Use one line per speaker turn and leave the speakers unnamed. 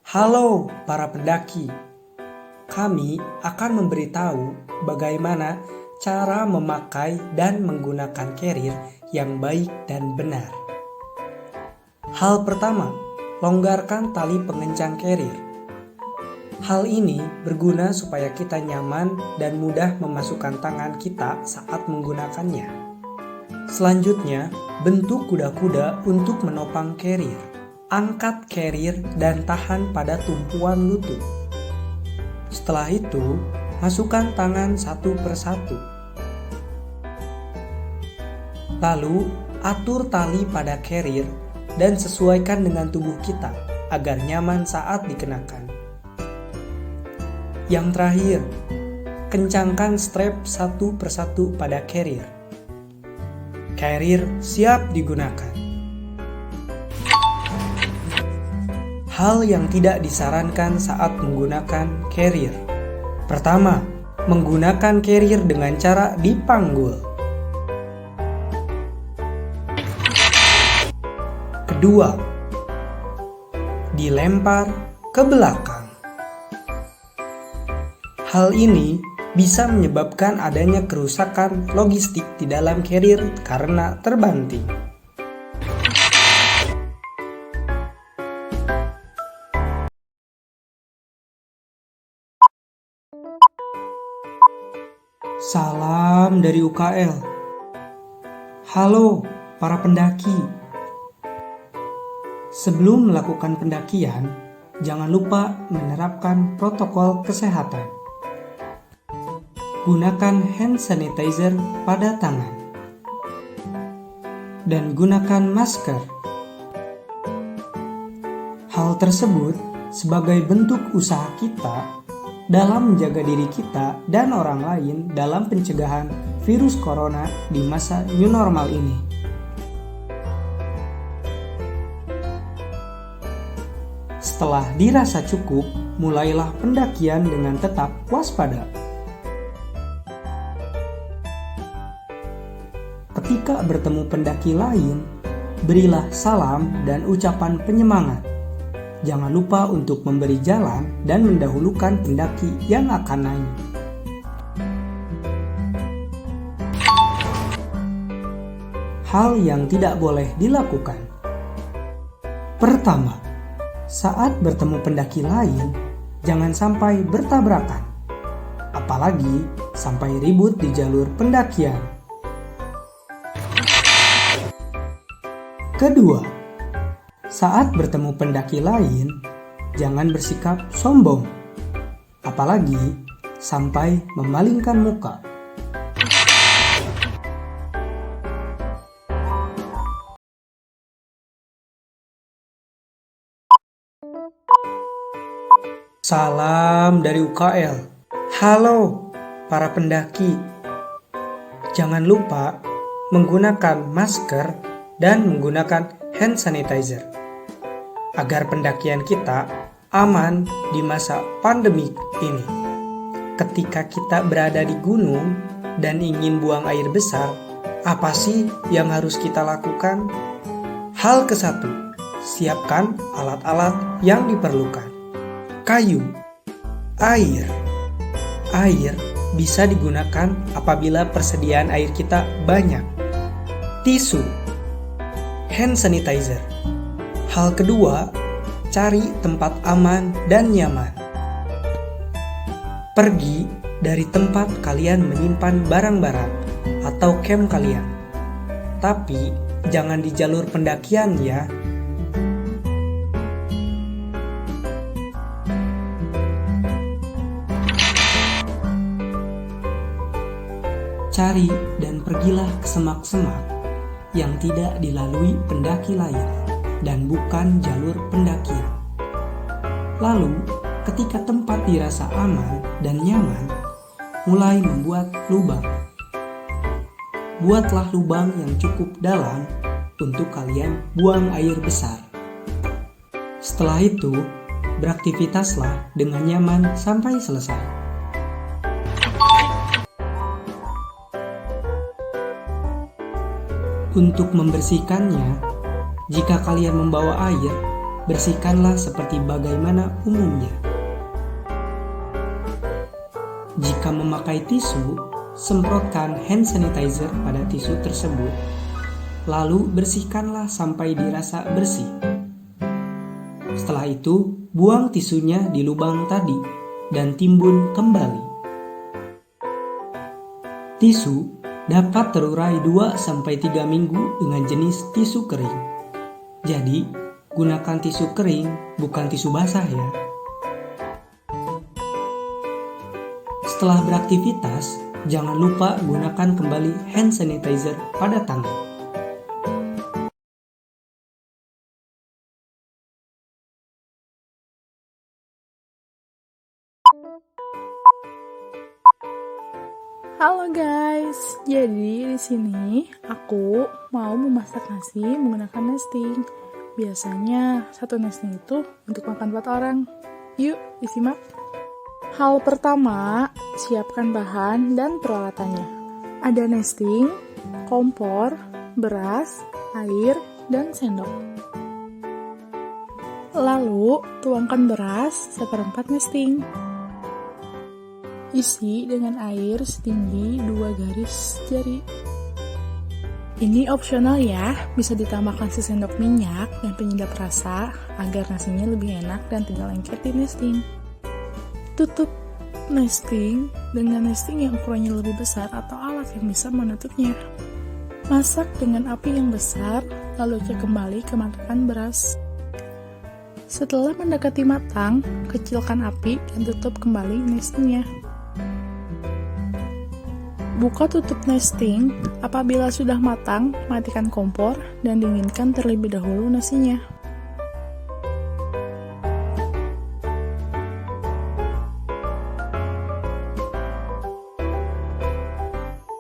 Halo para pendaki, kami akan memberitahu bagaimana cara memakai dan menggunakan carrier yang baik dan benar. Hal pertama, longgarkan tali pengencang carrier. Hal ini berguna supaya kita nyaman dan mudah memasukkan tangan kita saat menggunakannya. Selanjutnya, bentuk kuda-kuda untuk menopang carrier. Angkat carrier dan tahan pada tumpuan lutut. Setelah itu, masukkan tangan satu persatu. Lalu, atur tali pada carrier dan sesuaikan dengan tubuh kita agar nyaman saat dikenakan. Yang terakhir, kencangkan strap satu persatu pada carrier. Carrier siap digunakan. Hal yang tidak disarankan saat menggunakan carrier. Pertama, menggunakan carrier dengan cara dipanggul. Kedua, dilempar ke belakang. Hal ini bisa menyebabkan adanya kerusakan logistik di dalam carrier karena terbanting. Salam dari UKL. Halo para pendaki. Sebelum melakukan pendakian, jangan lupa menerapkan protokol kesehatan. Gunakan hand sanitizer pada tangan. Dan gunakan masker. Hal tersebut sebagai bentuk usaha kita dalam menjaga diri kita dan orang lain dalam pencegahan virus corona di masa new normal ini. Setelah dirasa cukup, mulailah pendakian dengan tetap waspada. Ketika bertemu pendaki lain, berilah salam dan ucapan penyemangat. Jangan lupa untuk memberi jalan dan mendahulukan pendaki yang akan naik. Hal yang tidak boleh dilakukan. Pertama, saat bertemu pendaki lain, jangan sampai bertabrakan, apalagi sampai ribut di jalur pendakian. Kedua, saat bertemu pendaki lain, jangan bersikap sombong, apalagi sampai memalingkan muka. Salam dari UKL. Halo para pendaki. Jangan lupa menggunakan masker dan menggunakan hand sanitizer agar pendakian kita aman di masa pandemi ini. Ketika kita berada di gunung dan ingin buang air besar, apa sih yang harus kita lakukan? Hal ke-1, siapkan alat-alat yang diperlukan. Kayu, air. Air bisa digunakan apabila persediaan air kita banyak. Tisu, hand sanitizer. Hal kedua, cari tempat aman dan nyaman. Pergi dari tempat kalian menyimpan barang-barang atau camp kalian. Tapi jangan di jalur pendakian ya. Cari dan pergilah ke semak-semak yang tidak dilalui pendaki lain dan bukan jalur pendakian. Lalu, ketika tempat dirasa aman dan nyaman, mulai membuat lubang. Buatlah lubang yang cukup dalam untuk kalian buang air besar. Setelah itu, beraktivitaslah dengan nyaman sampai selesai. Untuk membersihkannya, jika kalian membawa air, bersihkanlah seperti bagaimana umumnya. Jika memakai tisu, semprotkan hand sanitizer pada tisu tersebut, lalu bersihkanlah sampai dirasa bersih. Setelah itu, buang tisunya di lubang tadi dan timbun kembali. Tisu dapat terurai 2-3 minggu dengan jenis tisu kering. Jadi, gunakan tisu kering, bukan tisu basah ya. Setelah beraktivitas, jangan lupa gunakan kembali hand sanitizer pada tangan.
Halo guys, jadi di sini aku mau memasak nasi menggunakan nesting. Biasanya satu nesting itu untuk makan 4 orang. Yuk, disimak. Hal pertama, siapkan bahan dan peralatannya. Ada nesting, kompor, beras, air, dan sendok. Lalu, tuangkan beras 1/4 nesting. Isi dengan air setinggi 2 garis jari. Ini opsional ya, bisa ditambahkan sesendok minyak dan penyedap rasa agar nasinya lebih enak dan tidak lengket di nesting. Tutup nesting dengan nesting yang ukurannya lebih besar atau alat yang bisa menutupnya. Masak dengan api yang besar, lalu cek kembali kematangan beras. Setelah mendekati matang, kecilkan api dan tutup kembali nestingnya. Buka tutup nesting, apabila sudah matang, matikan kompor dan dinginkan terlebih dahulu nasinya.